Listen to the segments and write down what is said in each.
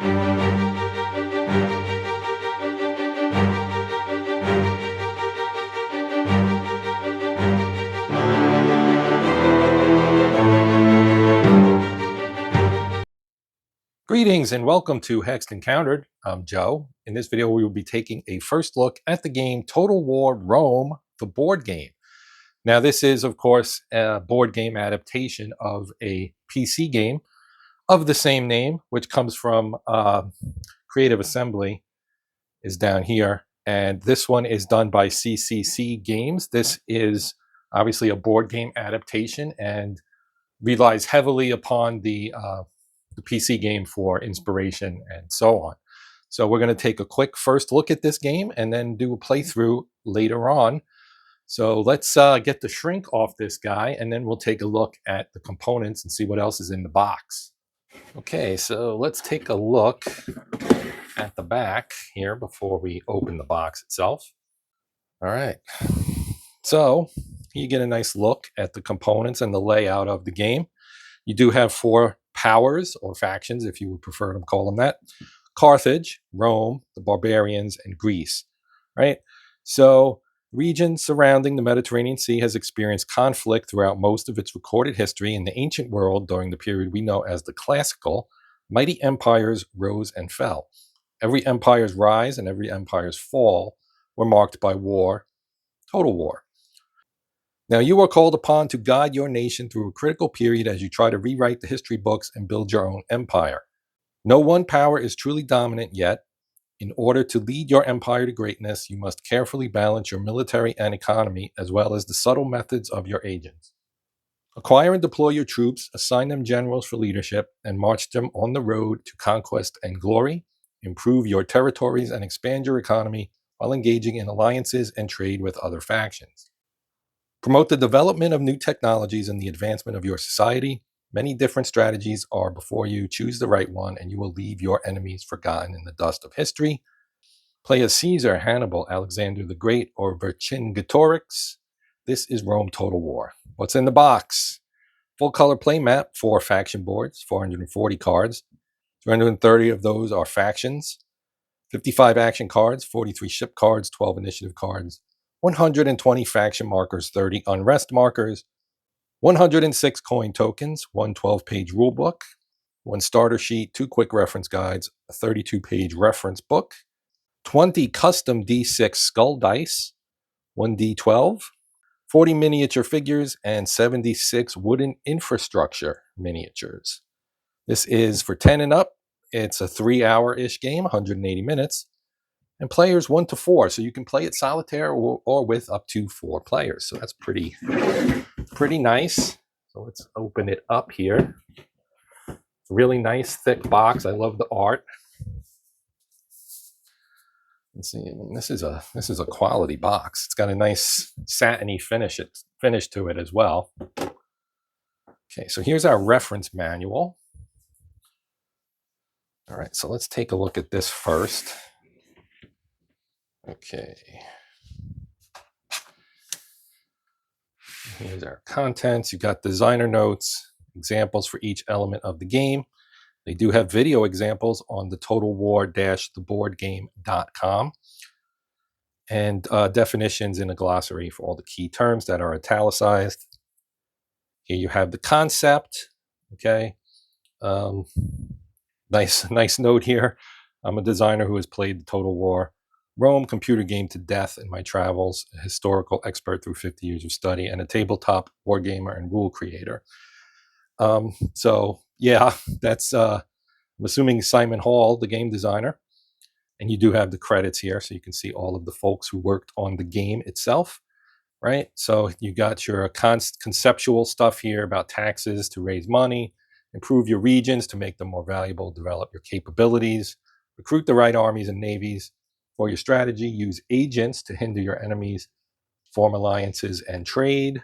Greetings and welcome to Hexed Encountered. I'm Joe. In this video, we will be taking a first look at the game Total War Rome, the board game. Now, this is, of course, a board game adaptation of a PC game of the same name, which comes from Creative Assembly, is down here. And this one is done by CCC Games. This is obviously a board game adaptation and relies heavily upon the PC game for inspiration and so on. So we're going to take a quick first look at this game and then do a playthrough later on. So let's get the shrink off this guy, and then we'll take a look at the components and see what else is in the box. Okay, so let's take a look at the back here before we open the box itself. All right, so you get a nice look at the components and the layout of the game. You do have 4 powers or factions, if you would prefer to call them that: Carthage, Rome, the barbarians, and Greece. Right? So region surrounding the Mediterranean Sea has experienced conflict throughout most of its recorded history. In the ancient world, during the period we know as the Classical, mighty empires rose and fell. Every empire's rise and every empire's fall were marked by war, total war. Now, you are called upon to guide your nation through a critical period as you try to rewrite the history books and build your own empire. No one power is truly dominant yet. In order to lead your empire to greatness, you must carefully balance your military and economy, as well as the subtle methods of your agents. Acquire and deploy your troops, assign them generals for leadership, and march them on the road to conquest and glory. Improve your territories and expand your economy while engaging in alliances and trade with other factions. Promote the development of new technologies and the advancement of your society. Many different strategies are before you. Choose the right one, and you will leave your enemies forgotten in the dust of history. Play as Caesar, Hannibal, Alexander the Great, or Vercingetorix. This is Rome Total War. What's in the box? Full color play map, 4 faction boards, 440 cards. 330 of those are factions. 55 action cards, 43 ship cards, 12 initiative cards. 120 faction markers, 30 unrest markers, 106 coin tokens, 1 12-page rulebook, 1 starter sheet, 2 quick reference guides, a 32-page reference book, 20 custom D6 skull dice, 1 D12, 40 miniature figures, and 76 wooden infrastructure miniatures. This is for 10 and up. It's a 3-hour-ish game, 180 minutes. And players 1 to 4, so you can play it solitaire or with up to 4 players. So that's pretty nice. So let's open it up here. Really nice thick box. I love the art. Let's see. This is a quality box. It's got a nice satiny finish to it as well. Okay, so here's our reference manual. All right, so let's take a look at this first. Okay. Here's our contents. You got designer notes, examples for each element of the game. They do have video examples on the totalwar-theboardgame.com, and definitions in a glossary for all the key terms that are italicized. Here you have the concept. Okay. Nice note here. I'm a designer who has played the Total War Rome computer game to death in my travels, a historical expert through 50 years of study, and a tabletop war gamer and rule creator. So yeah, that's I'm assuming Simon Hall, the game designer. And you do have the credits here, so you can see all of the folks who worked on the game itself, right? So you got your conceptual stuff here about taxes to raise money, improve your regions to make them more valuable, develop your capabilities, recruit the right armies and navies for your strategy, use agents to hinder your enemies, form alliances and trade,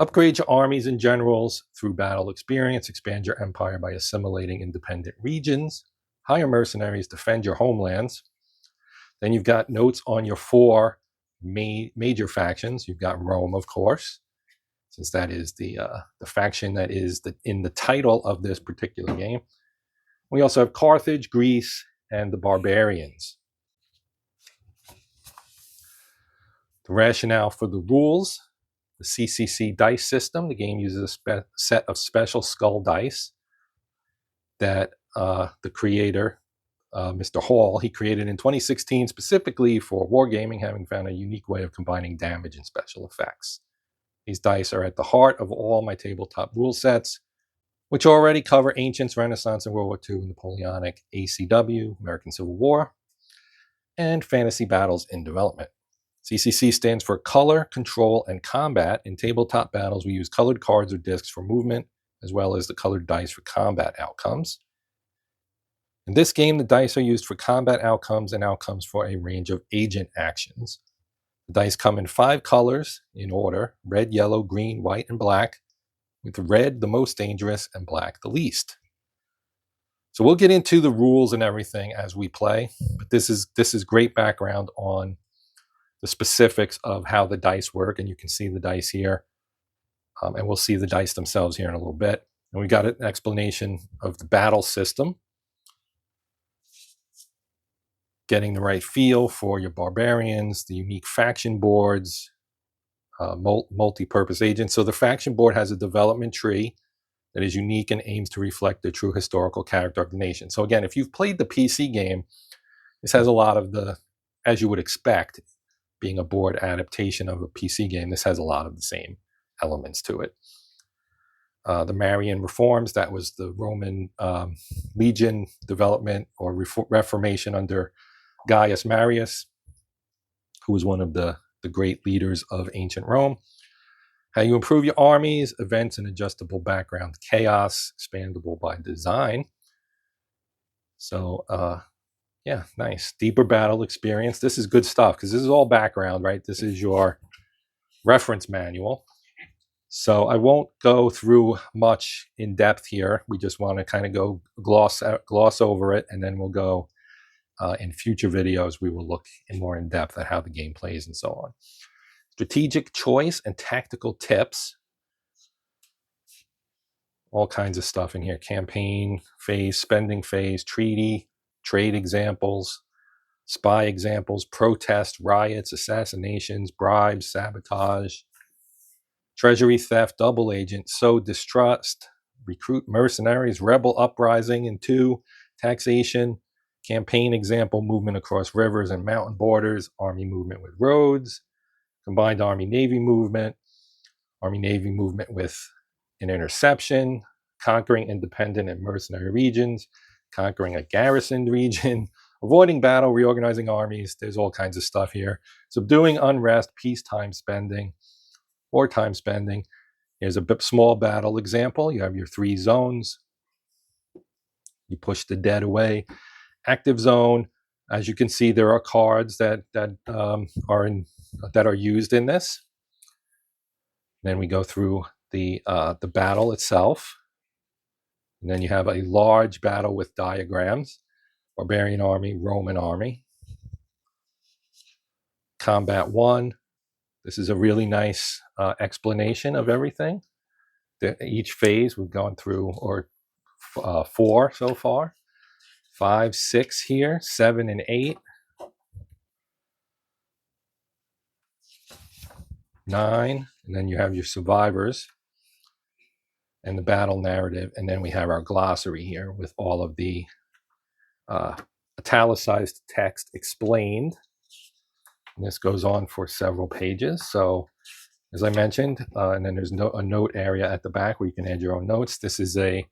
upgrade your armies and generals through battle experience, expand your empire by assimilating independent regions, hire mercenaries, defend your homelands. Then you've got notes on your 4 major factions. You've got Rome, of course, since that is the faction that is in the title of this particular game. We also have Carthage, Greece, and the barbarians. The rationale for the rules: the CCC dice system. The game uses a set of special skull dice that the creator, Mr. Hall, he created in 2016 specifically for wargaming, having found a unique way of combining damage and special effects. These dice are at the heart of all my tabletop rule sets, which already cover Ancients, Renaissance, and World War II, Napoleonic, ACW, American Civil War, and fantasy battles in development. CCC stands for Color, Control, and Combat. In tabletop battles, we use colored cards or discs for movement, as well as the colored dice for combat outcomes. In this game, the dice are used for combat outcomes and outcomes for a range of agent actions. The dice come in 5 colors in order: red, yellow, green, white, and black, with red the most dangerous and black the least. So we'll get into the rules and everything as we play, but this is great background on the specifics of how the dice work, and you can see the dice here, and we'll see the dice themselves here in a little bit. And we got an explanation of the battle system, getting the right feel for your barbarians, the unique faction boards, multi-purpose agents. So the faction board has a development tree that is unique and aims to reflect the true historical character of the nation. So again, if you've played the PC game, this has a lot of the, as you would expect, being a board adaptation of a PC game, this has a lot of the same elements to it. The Marian reforms, that was the Roman legion development or reformation under Gaius Marius, who was one of the great leaders of ancient Rome. How you improve your armies, events, and adjustable background chaos, expandable by design. So yeah, nice. Deeper battle experience. This is good stuff because this is all background, right? This is your reference manual. So I won't go through much in depth here. We just want to kind of go gloss over it, and then we'll go in future videos. We will look in more in depth at how the game plays and so on. Strategic choice and tactical tips. All kinds of stuff in here. Campaign phase, spending phase, treaty, trade examples, spy examples, protest, riots, assassinations, bribes, sabotage, treasury theft, double agent, sow distrust, recruit mercenaries, rebel uprising, and 2, taxation, campaign example, movement across rivers and mountain borders, army movement with roads, combined Army-Navy movement with an interception, conquering independent and mercenary regions, conquering a garrisoned region, avoiding battle, reorganizing armies. There's all kinds of stuff here. Subduing unrest, peacetime spending, wartime spending. Here's a small battle example. You have your 3 zones. You push the dead away. Active zone. As you can see, there are cards that are used in this. Then we go through the battle itself. And then you have a large battle with diagrams. Barbarian army, Roman army. Combat 1. This is a really nice explanation of everything. Each phase we've gone through, or 4 so far. 5, 6 here, 7 and 8. 9, and then you have your survivors and the battle narrative, and then we have our glossary here with all of the italicized text explained. And this goes on for several pages. So as I mentioned, and then there's a note area at the back where you can add your own notes. This is a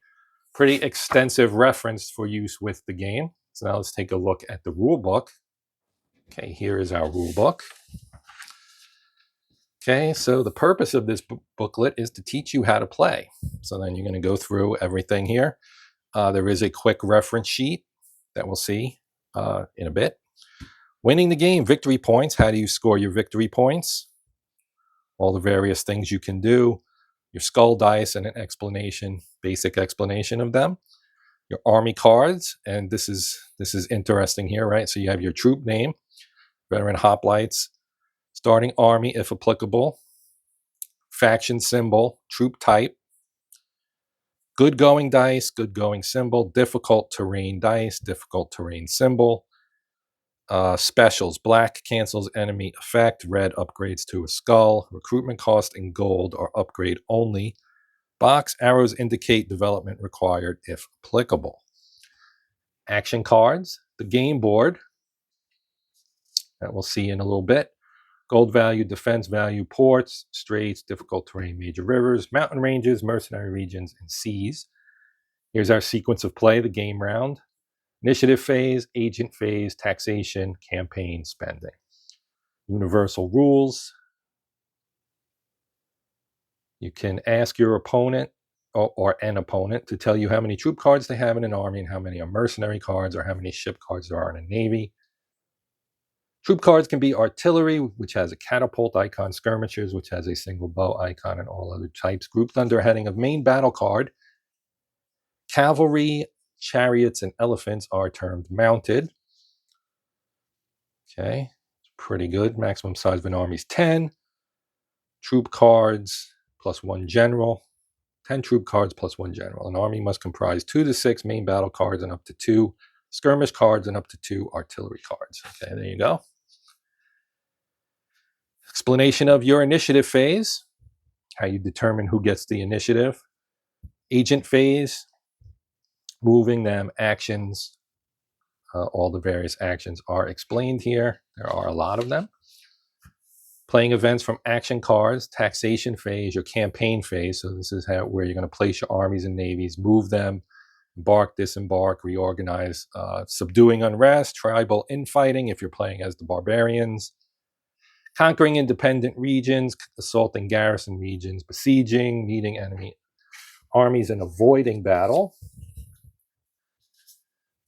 pretty extensive reference for use with the game. So now let's take a look at the rule book. Okay, here is our rule book. Okay, so the purpose of this booklet is to teach you how to play. So then you're going to go through everything here. There is a quick reference sheet that we'll see in a bit. Winning the game, victory points. How do you score your victory points? All the various things you can do. Your skull dice and an explanation, basic explanation of them. Your army cards, and this is interesting here, right? So you have your troop name, veteran hoplites, starting army if applicable, faction symbol, troop type, Good going dice, good going symbol, difficult terrain dice, difficult terrain symbol. Specials: black cancels enemy effect, red upgrades to a skull, recruitment cost in gold or upgrade only. Box arrows indicate development required if applicable. Action cards: the game board, that we'll see in a little bit. Gold value, defense value, ports, straits, difficult terrain, major rivers, mountain ranges, mercenary regions, and seas. Here's our sequence of play, the game round. Initiative phase, agent phase, taxation, campaign, spending. Universal rules. You can ask your opponent or an opponent to tell you how many troop cards they have in an army and how many are mercenary cards or how many ship cards there are in a navy. Troop cards can be artillery, which has a catapult icon, skirmishers, which has a single bow icon, and all other types, grouped under a heading of main battle card. Cavalry, chariots, and elephants are termed mounted. Okay, pretty good. Maximum size of an army is 10. Troop cards plus 1 general. 10 troop cards plus 1 general. An army must comprise 2 to 6 main battle cards and up to 2 skirmish cards and up to 2 artillery cards. Okay, there you go. Explanation of your initiative phase, how you determine who gets the initiative. Agent phase, moving them, actions. All the various actions are explained here. There are a lot of them. Playing events from action cards, taxation phase, your campaign phase. So this is where you're going to place your armies and navies, move them, embark, disembark, reorganize, subduing unrest, tribal infighting if you're playing as the barbarians, conquering independent regions, assaulting garrison regions, besieging, meeting enemy armies and avoiding battle,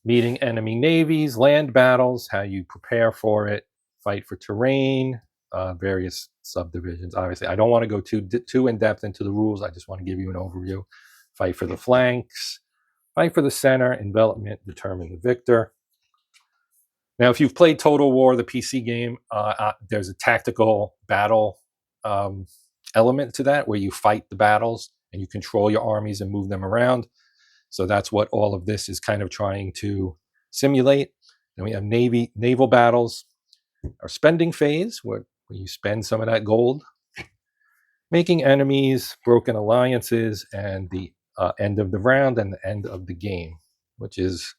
meeting enemy navies, land battles, how you prepare for it, fight for terrain, various subdivisions. Obviously, I don't want to go too in depth into the rules. I just want to give you an overview. Fight for the flanks, fight for the center, envelopment, determine the victor. Now, if you've played Total War, the PC game, there's a tactical battle element to that where you fight the battles and you control your armies and move them around. So that's what all of this is kind of trying to simulate. Then we have naval battles, our spending phase, where you spend some of that gold, making enemies, broken alliances, and the end of the round and the end of the game, which is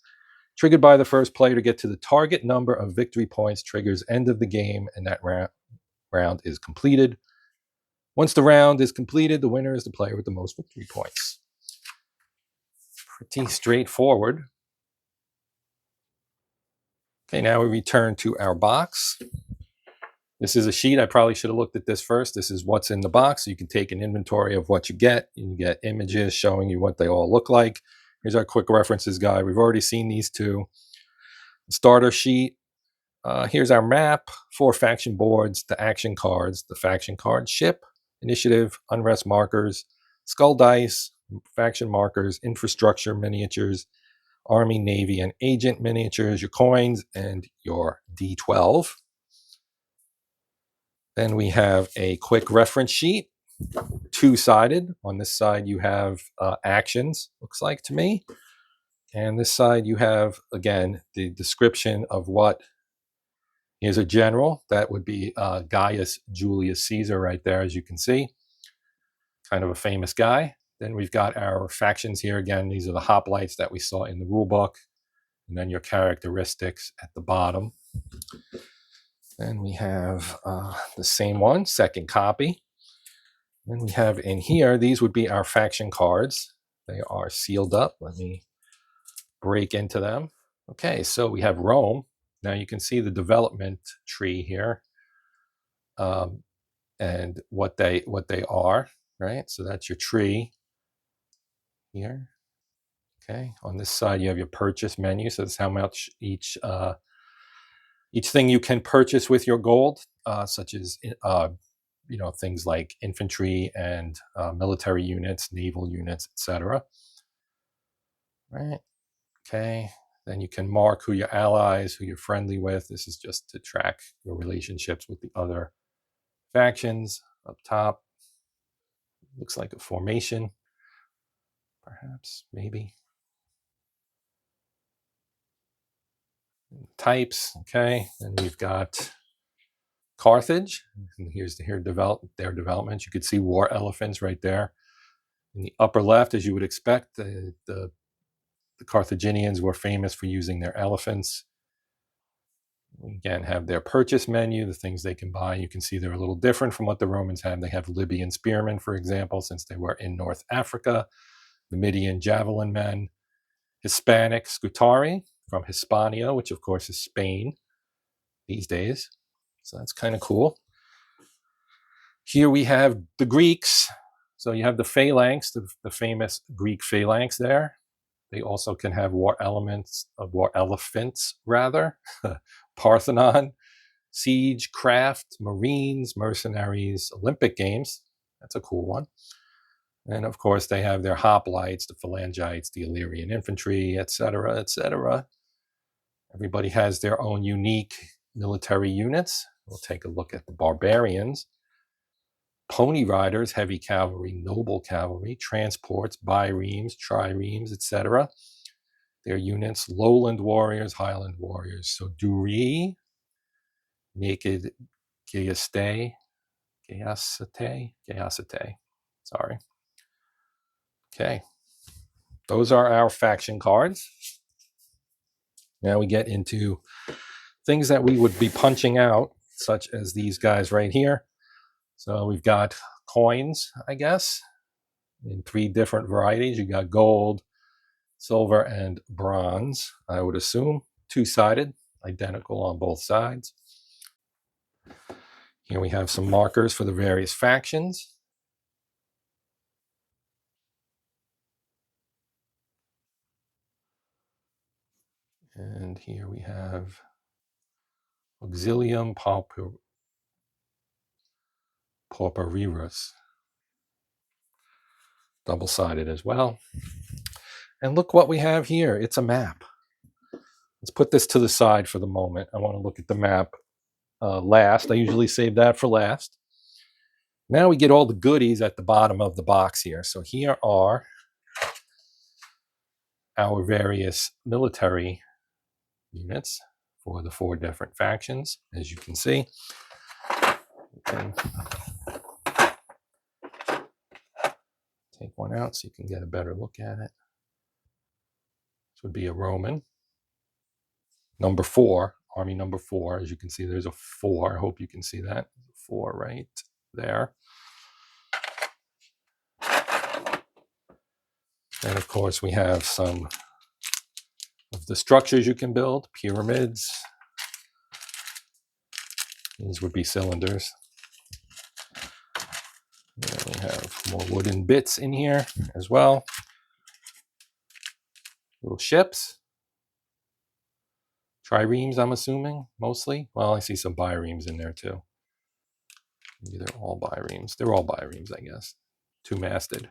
triggered by the first player to get to the target number of victory points, triggers end of the game, and that round is completed. Once the round is completed, the winner is the player with the most victory points. Pretty straightforward. Okay, now we return to our box. This is a sheet. I probably should have looked at this first. This is what's in the box. You can take an inventory of what you get. You get images showing you what they all look like. Here's our quick references guide. We've already seen these two. The starter sheet. Here's our map, 4 faction boards, the action cards, the faction card, ship, initiative, unrest markers, skull dice, faction markers, infrastructure miniatures, army, navy, and agent miniatures, your coins, and your D12. Then we have a quick reference sheet, 2-sided. On this side, you have actions, looks like to me. And this side, you have, again, the description of what is a general. That would be Gaius Julius Caesar right there, as you can see. Kind of a famous guy. Then we've got our factions here. Again, these are the hoplites that we saw in the rulebook. And then your characteristics at the bottom. Then we have the same one, second copy. Then we have in here, these would be our faction cards. They are sealed up. Let me break into them. Okay, so we have Rome. Now you can see the development tree here and what they are, right? So that's your tree here. Okay, on this side you have your purchase menu. So that's how much each thing you can purchase with your gold, such as things like infantry and military units, naval units, etc. Right. Okay. Then you can mark who your allies, who you're friendly with. This is just to track your relationships with the other factions. Up top, looks like a formation. perhaps, maybe. Types, okay. And we've got Carthage. And here's their development. You could see war elephants right there. In the upper left, as you would expect, the Carthaginians were famous for using their elephants. We again have their purchase menu, the things they can buy. You can see they're a little different from what the Romans had. They have Libyan spearmen, for example, since they were in North Africa, the Median javelin men, Hispanic scutari from Hispania, which of course is Spain these days. So that's kind of cool. Here we have the Greeks. So you have the phalanx, the famous Greek phalanx there. They also can have war elephants rather. Parthenon, siege, craft, marines, mercenaries, Olympic Games. That's a cool one. And of course, they have their hoplites, the phalangites, the Illyrian infantry, etc., etc. Everybody has their own unique military units. We'll take a look at the barbarians. Pony riders, heavy cavalry, noble cavalry, transports, biremes, triremes, etc. Their units, lowland warriors, highland warriors. So Duri, naked Geasate, sorry. Okay, those are our faction cards. Now we get into things that we would be punching out, such as these guys right here. So we've got coins, I guess, in 3 different varieties. You got gold, silver, and bronze, I would assume. 2-sided, identical on both sides. Here we have some markers for the various factions. And here we have Auxilium Pauperirus. Double-sided as well. And look what we have here. It's a map. Let's put this to the side for the moment. I want to look at the map last. I usually save that for last. Now we get all the goodies at the bottom of the box here. So here are our various military units for the 4 different factions, as you can see. And take one out so you can get a better look at it. This would be a Roman. Number 4, army number 4. As you can see, there's a 4. I hope you can see that. 4 right there. And of course, we have some of the structures you can build. Pyramids. These would be cylinders. And we have more wooden bits in here as well. Little ships. Triremes, I'm assuming, mostly. Well, I see some biremes in there too. Maybe they're all biremes. They're all biremes, I guess. 2-masted.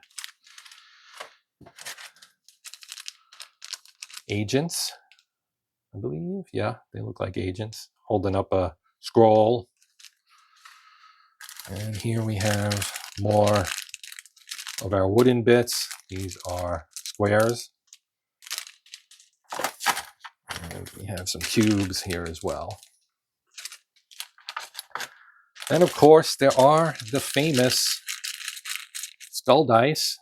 Agents, I believe. Yeah, they look like agents holding up a scroll. And here we have more of our wooden bits. These are squares. And we have some cubes here as well. And of course, there are the famous skull dice.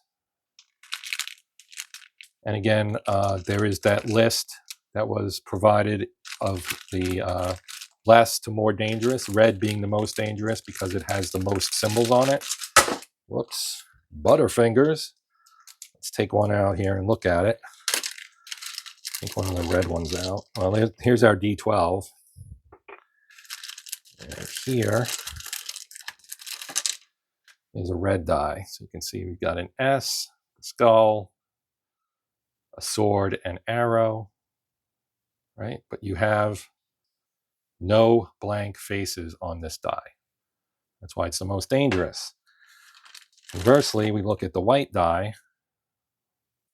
And again, there is that list that was provided of the less to more dangerous, red being the most dangerous because it has the most symbols on it. Whoops, Butterfingers. Let's take one out here and look at it. Take one of the red ones out. Well, here's our D12. And here is a red die. So you can see we've got an S, a skull, a sword, and arrow, right? But you have no blank faces on this die. That's why it's the most dangerous. Conversely, we look at the white die.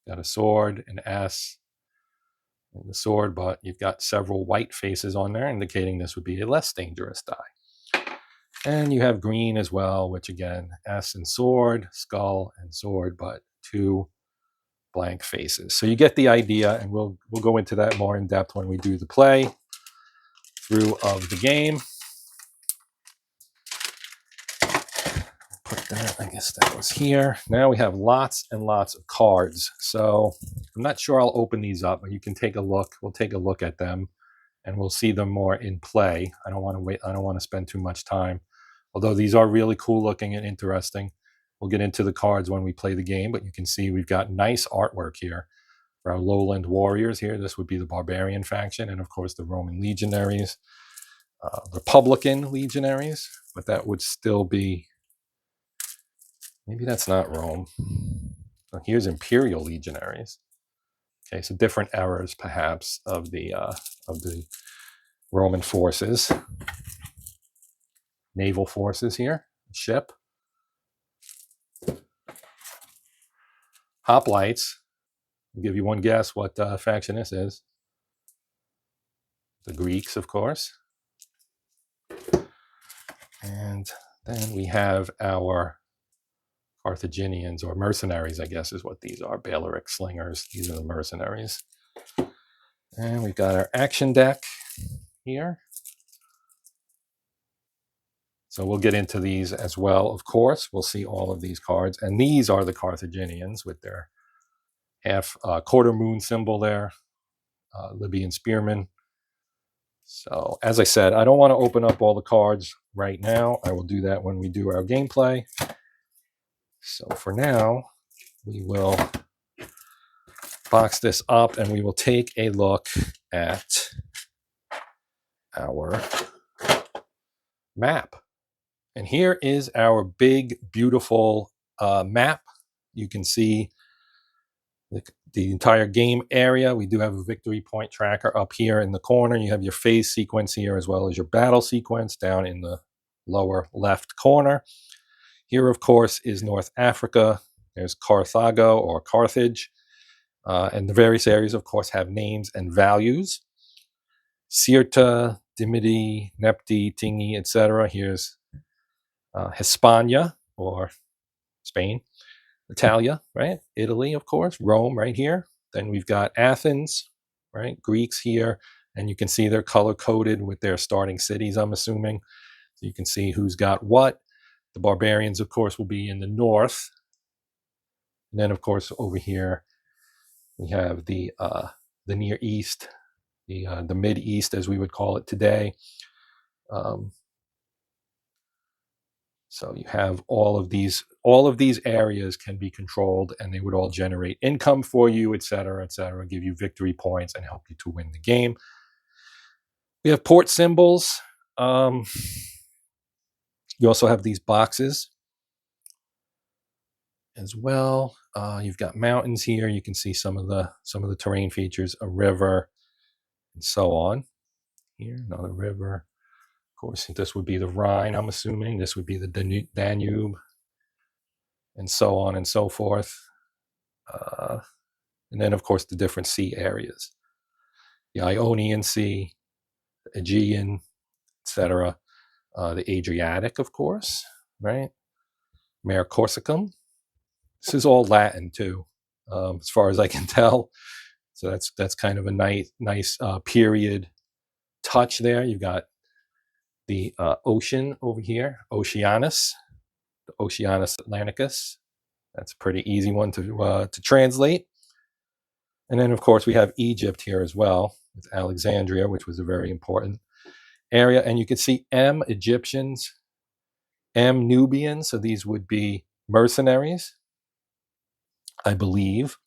Got a sword, an S, and the sword, but you've got several white faces on there, indicating this would be a less dangerous die. And you have green as well, which again, S and sword, skull and sword, but 2 blank faces. So you get the idea, and we'll go into that more in depth when we do the play through of the game. Put that, I guess that was here. Now we have lots and lots of cards. So I'm not sure I'll open these up, but you can take a look. We'll take a look at them, and we'll see them more in play. I don't want to wait. I don't want to spend too much time. Although these are really cool looking and interesting. We'll get into the cards when we play the game, but you can see we've got nice artwork here for our lowland warriors here. This would be the barbarian faction, and of course the Roman legionaries, Republican legionaries, but that would still be, maybe that's not Rome. So here's imperial legionaries. Okay, so different eras perhaps of the Roman forces, naval forces here, ship. Hoplites. I'll give you one guess what faction this is. The Greeks, of course. And then we have our Carthaginians, or mercenaries, I guess is what these are. Balearic slingers. These are the mercenaries. And we've got our action deck here. So we'll get into these as well, of course. We'll see all of these cards. And these are the Carthaginians with their quarter moon symbol there. Libyan spearmen. So as I said, I don't want to open up all the cards right now. I will do that when we do our gameplay. So for now, we will box this up and we will take a look at our map. And here is our big, beautiful map. You can see the entire game area. We do have a victory point tracker up here in the corner. You have your phase sequence here, as well as your battle sequence down in the lower left corner. Here, of course, is North Africa. There's Carthago, or Carthage. And the various areas, of course, have names and values. Cirta, Dimity, Nepti, Tingi, etc. Here's Hispania, or Spain. Italia, right? Italy, of course. Rome, right here. Then we've got Athens, right? Greeks here. And you can see they're color-coded with their starting cities, I'm assuming. So you can see who's got what. The barbarians, of course, will be in the north. And then, of course, over here, we have the Near East, the Mid-East, as we would call it today. So you have all of these areas can be controlled, and they would all generate income for you, etc., give you victory points and help you to win the game. We have port symbols. You also have these boxes as well. You've got mountains here. You can see some of the terrain features, a river, and so on. Here, another river. Of course, this would be the Rhine, I'm assuming. This would be the Danube, and so on and so forth. And then, of course, the different sea areas. The Ionian Sea, the Aegean, etc. The Adriatic, of course, right? Mare Corsicum. This is all Latin, too, as far as I can tell. So that's kind of a nice period touch there. You've got the ocean over here, Oceanus, the Oceanus Atlanticus. That's a pretty easy one to translate. And then, of course, we have Egypt here as well, with Alexandria, which was a very important area. And you can see M, Egyptians, M, Nubians. So these would be mercenaries, I believe.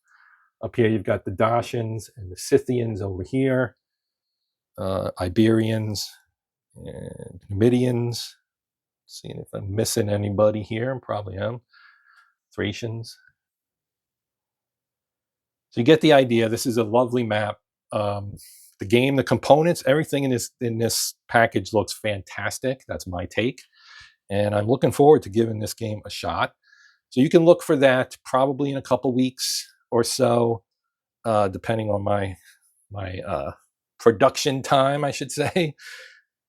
Up here, you've got the Dacians and the Scythians over here, Iberians and Numidians. Seeing if I'm missing anybody here. I probably am. Thracians. So you get the idea. This is a lovely map. The game, the components, everything in this package looks fantastic. That's my take. And I'm looking forward to giving this game a shot. So you can look for that probably in a couple weeks or so, depending on my production time, I should say.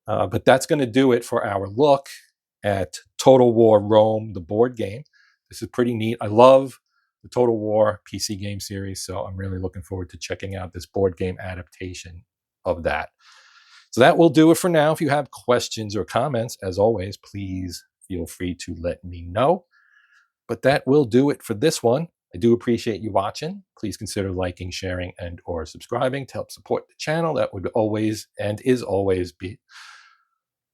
But that's going to do it for our look at Total War Rome, the board game. This is pretty neat. I love the Total War PC game series. So I'm really looking forward to checking out this board game adaptation of that. So that will do it for now. If you have questions or comments, as always, please feel free to let me know. But that will do it for this one. I do appreciate you watching. Please consider liking, sharing, and or subscribing to help support the channel. That would always and is always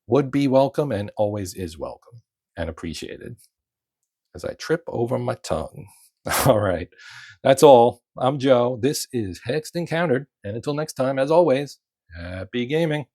would be welcome and always is welcome and appreciated. As I trip over my tongue. All right. That's all. I'm Joe. This is Hexed Encountered. And until next time, as always, happy gaming.